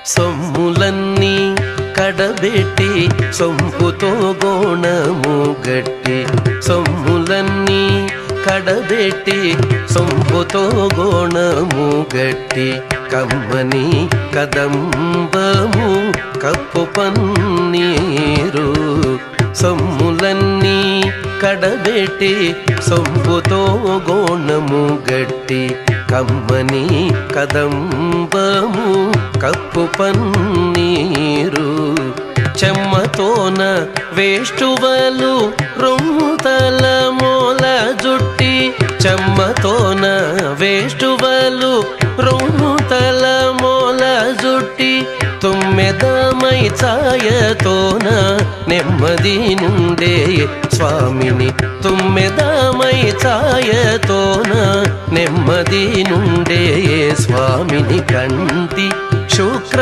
సొమ్ములన్నీ కడబెట్టి సొంపుతో గోణము గట్టి సొమ్ములన్నీ కడబెట్టి సొంపుతో గోణము గట్టి కమ్మని కదంబము కప్పు పన్నీరు సొమ్ములన్నీ కడబెట్టి సొంపుతో గోణము గట్టి కమ్మని కదంబము కప్పు పన్నీరు చెమ్మతోన వేష్టువలు రొమ్ముతల మూల జుట్టి చెమ్మతోన వేష్టువలు రొమ్ముతల మూల జుట్టి తుమ్మెదమై ఛాయతోన నెమ్మది నుండే స్వామిని తుమ్మెదమై ఛాయతోన నెమ్మది నుండే స్వామిని కంటి శుక్ర